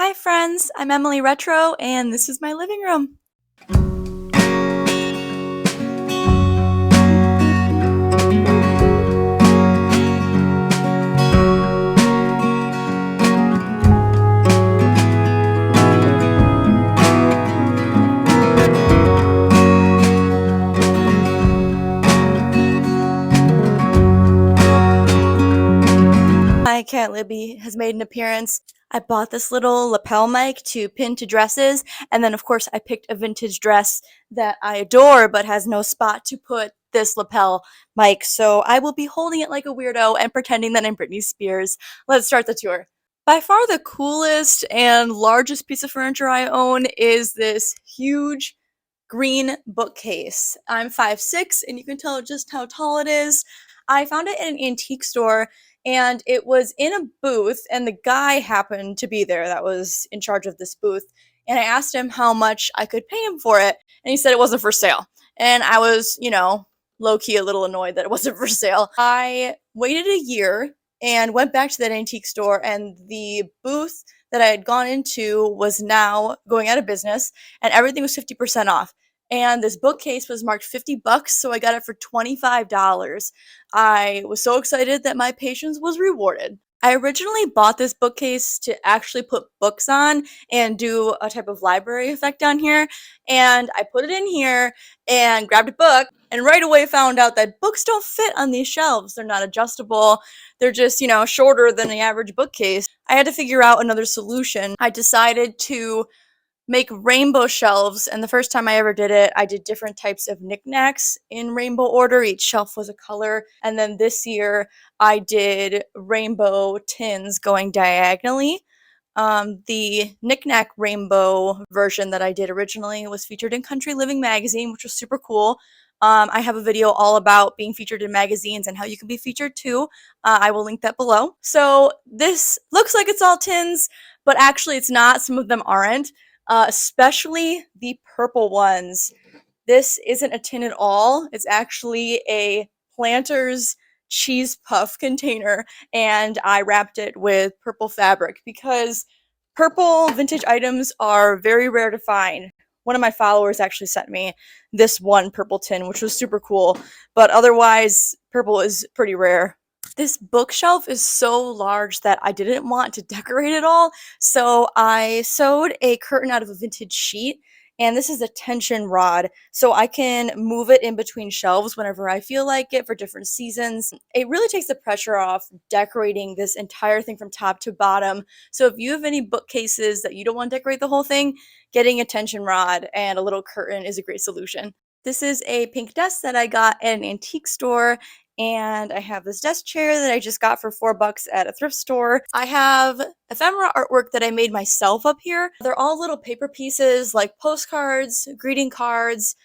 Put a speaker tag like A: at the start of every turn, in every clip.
A: Hi friends, I'm Emily Retro and this is my living room. My cat Libby has made an appearance. I bought this little lapel mic to pin to dresses, and then of course I picked a vintage dress that I adore but has no spot to put this lapel mic, so I will be holding it like a weirdo and pretending that I'm Britney Spears. Let's start the tour. By far the coolest and largest piece of furniture I own is this huge green bookcase. I'm 5'6", and you can tell just how tall it is. I found it in an antique store, and it was in a booth, and the guy happened to be there that was in charge of this booth. And I asked him how much I could pay him for it, and he said it wasn't for sale. And I was, low-key a little annoyed that it wasn't for sale. I waited a year and went back to that antique store, and the booth that I had gone into was now going out of business, and everything was 50% off. And this bookcase was marked $50, so I got it for $25. I was so excited that my patience was rewarded. I originally bought this bookcase to actually put books on and do a type of library effect down here, and I put it in here and grabbed a book and right away found out that books don't fit on these shelves. They're not adjustable. They're just, shorter than the average bookcase. I had to figure out another solution. I decided to make rainbow shelves, and the first time I ever did it, I did different types of knickknacks in rainbow order. Each shelf was a color, and then this year I did rainbow tins going diagonally. The knickknack rainbow version that I did originally was featured in Country Living magazine, which was super cool. I have a video all about being featured in magazines and how you can be featured too. I will link that below. So this looks like it's all tins, but actually it's not. Some of them aren't. Especially the purple ones. This isn't a tin at all. It's actually a Planters cheese puff container, and I wrapped it with purple fabric because purple vintage items are very rare to find. One of my followers actually sent me this one purple tin, which was super cool, but otherwise, purple is pretty rare. This bookshelf is so large that I didn't want to decorate it all, so I sewed a curtain out of a vintage sheet, and this is a tension rod, so I can move it in between shelves whenever I feel like it for different seasons. It really takes the pressure off decorating this entire thing from top to bottom, so if you have any bookcases that you don't want to decorate the whole thing, getting a tension rod and a little curtain is a great solution. This is a pink desk that I got at an antique store, and I have this desk chair that I just got for $4 at a thrift store. I have ephemera artwork that I made myself up here. They're all little paper pieces like postcards, greeting cards,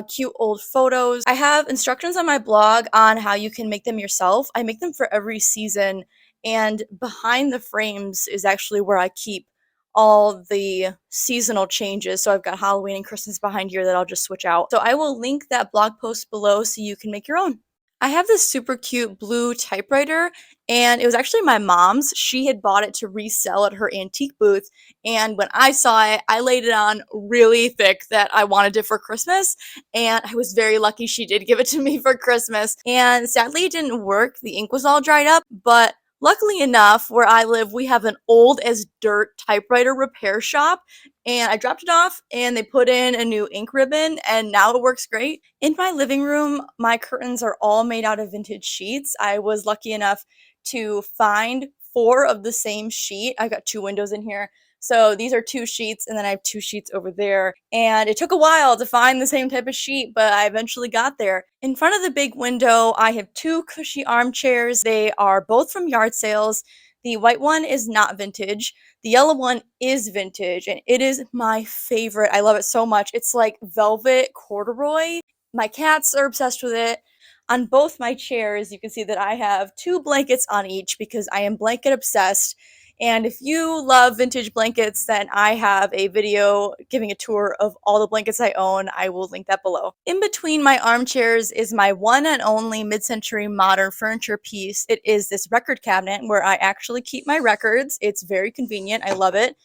A: cute old photos. I have instructions on my blog on how you can make them yourself. I make them for every season, and behind the frames is actually where I keep all the seasonal changes. So I've got Halloween and Christmas behind here that I'll just switch out. So I will link that blog post below so you can make your own. I have this super cute blue typewriter, and it was actually my mom's. She had bought it to resell at her antique booth, and when I saw it, I laid it on really thick that I wanted it for Christmas, and I was very lucky she did give it to me for Christmas. And sadly, it didn't work. The ink was all dried up, but luckily enough, where I live, we have an old as dirt typewriter repair shop, and I dropped it off and they put in a new ink ribbon, and now it works great. In my living room, my curtains are all made out of vintage sheets. I was lucky enough to find 4 of the same sheet. I've got 2 windows in here. So these are 2 sheets, and then I have 2 sheets over there. And it took a while to find the same type of sheet, but I eventually got there. In front of the big window, I have 2 cushy armchairs. They are both from yard sales. The white one is not vintage. The yellow one is vintage, and it is my favorite. I love it so much. It's like velvet corduroy. My cats are obsessed with it. On both my chairs, you can see that I have 2 blankets on each because I am blanket obsessed. And if you love vintage blankets, then I have a video giving a tour of all the blankets I own. I will link that below. In between my armchairs is my one and only mid-century modern furniture piece. It is this record cabinet where I actually keep my records. It's very convenient. I love it.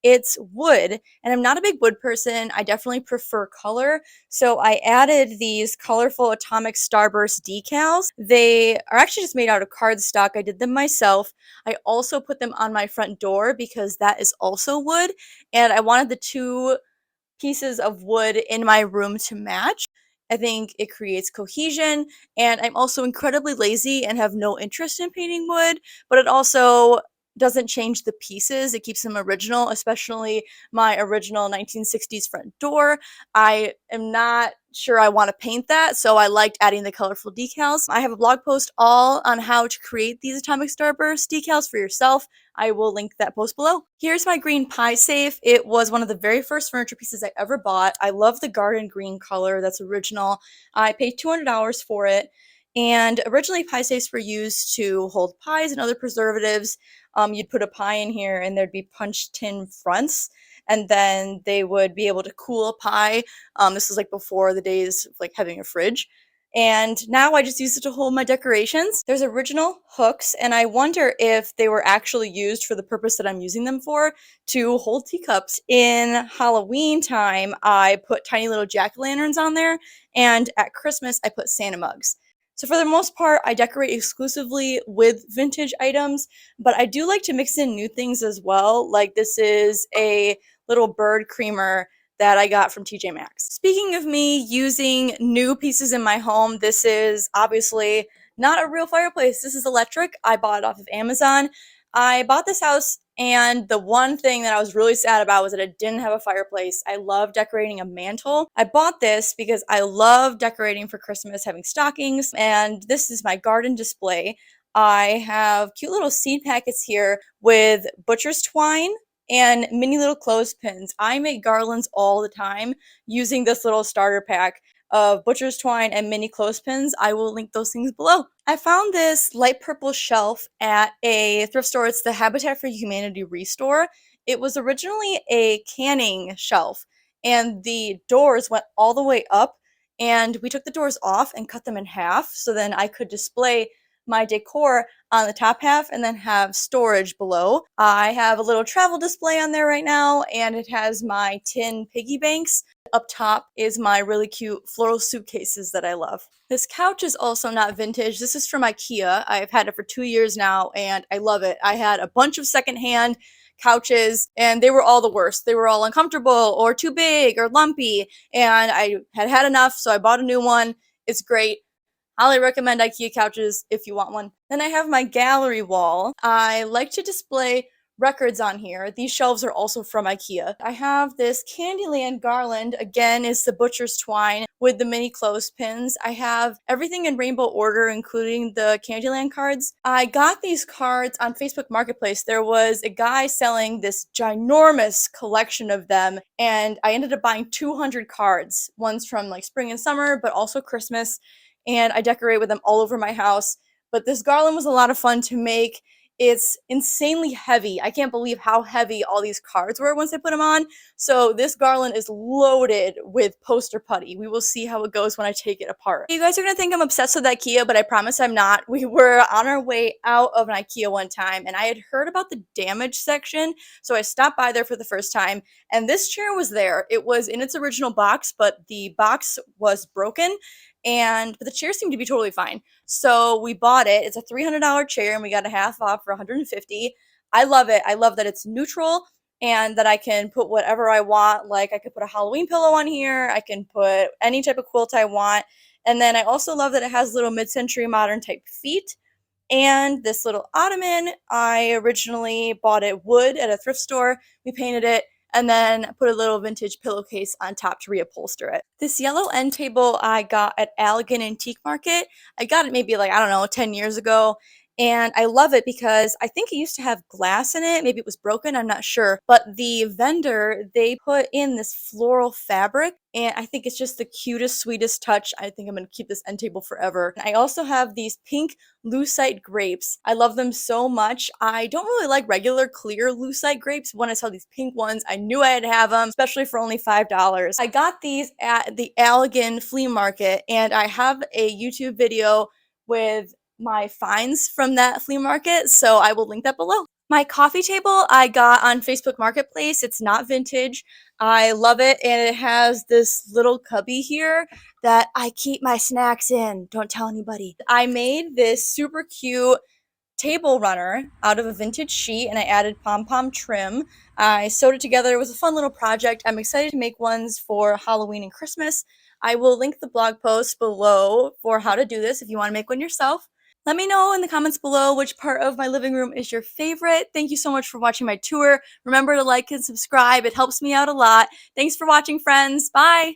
A: It's wood, and I'm not a big wood person. I definitely prefer color. So I added these colorful atomic starburst decals. They are actually just made out of cardstock. I did them myself. I also put them on my front door because that is also wood, and I wanted the two pieces of wood in my room to match. I think it creates cohesion, and I'm also incredibly lazy and have no interest in painting wood, but it also doesn't change the pieces. It keeps them original, especially my original 1960s front door. I am not sure I want to paint that, so I liked adding the colorful decals. I have a blog post all on how to create these atomic starburst decals for yourself. I will link that post below. Here's my green pie safe. It was one of the very first furniture pieces I ever bought. I love the garden green color. That's original. I paid $200 for it. And originally, pie safes were used to hold pies and other preservatives. You'd put a pie in here, and there'd be punch tin fronts, and then they would be able to cool a pie. This was like before the days of like having a fridge. And now I just use it to hold my decorations. There's original hooks, and I wonder if they were actually used for the purpose that I'm using them for, to hold teacups. In Halloween time, I put tiny little jack-o'-lanterns on there, and at Christmas, I put Santa mugs. So for the most part, I decorate exclusively with vintage items, but I do like to mix in new things as well. Like this is a little bird creamer that I got from TJ Maxx. Speaking of me using new pieces in my home, this is obviously not a real fireplace. This is electric. I bought it off of Amazon. I bought this house, and the one thing that I was really sad about was that it didn't have a fireplace. I love decorating a mantle. I bought this because I love decorating for Christmas, having stockings, and this is my garden display. I have cute little seed packets here with butcher's twine and mini little clothespins. I make garlands all the time using this little starter pack of butcher's twine and mini clothespins. I will link those things below. I found this light purple shelf at a thrift store. It's the Habitat for Humanity Restore. It was originally a canning shelf, and the doors went all the way up, and we took the doors off and cut them in half so then I could display my decor on the top half and then have storage below. I have a little travel display on there right now, and it has my tin piggy banks. Up top is my really cute floral suitcases that I love. This couch is also not vintage. This is from IKEA. I've had it for 2 years now, and I love it. I had a bunch of secondhand couches, and they were all the worst. They were all uncomfortable or too big or lumpy, and I had had enough, so I bought a new one. It's great. Highly recommend IKEA couches if you want one. Then I have my gallery wall. I like to display records on here. These shelves are also from IKEA. I have this Candyland garland. Again, is the butcher's twine with the mini clothespins. I have everything in rainbow order, including the Candyland cards. I got these cards on Facebook Marketplace. There was a guy selling this ginormous collection of them, and I ended up buying 200 cards. One's from like spring and summer, but also Christmas, and I decorate with them all over my house. But this garland was a lot of fun to make. It's insanely heavy. I can't believe how heavy all these cards were once I put them on. So this garland is loaded with poster putty. We will see how it goes when I take it apart. You guys are gonna think I'm obsessed with IKEA, but I promise I'm not. We were on our way out of an IKEA one time, and I had heard about the damage section, so I stopped by there for the first time, and this chair was there. It was in its original box, but the box was broken, but the chair seemed to be totally fine. So we bought it. It's a $300 chair, and we got a half off for $150. I love it. I love that it's neutral and that I can put whatever I want. Like I could put a Halloween pillow on here. I can put any type of quilt I want. And then I also love that it has little mid-century modern type feet. And this little ottoman, I originally bought it wood at a thrift store. We painted it and then put a little vintage pillowcase on top to reupholster it. This yellow end table I got at Allegan Antique Market. I got it maybe like, I don't know, 10 years ago. And I love it because I think it used to have glass in it. Maybe it was broken, I'm not sure. But the vendor, they put in this floral fabric, and I think it's just the cutest, sweetest touch. I think I'm going to keep this end table forever. And I also have these pink lucite grapes. I love them so much. I don't really like regular clear lucite grapes. When I saw these pink ones, I knew I had to have them, especially for only $5. I got these at the Allegan flea market, and I have a YouTube video with my finds from that flea market, so I will link that below. My coffee table I got on Facebook Marketplace. It's not vintage. I love it, and it has this little cubby here that I keep my snacks in. Don't tell anybody. I made this super cute table runner out of a vintage sheet, and I added pom-pom trim. I sewed it together. It was a fun little project. I'm excited to make ones for Halloween and Christmas. I will link the blog post below for how to do this if you want to make one yourself. Let me know in the comments below which part of my living room is your favorite. Thank you so much for watching my tour. Remember to like and subscribe. It helps me out a lot. Thanks for watching, friends. Bye!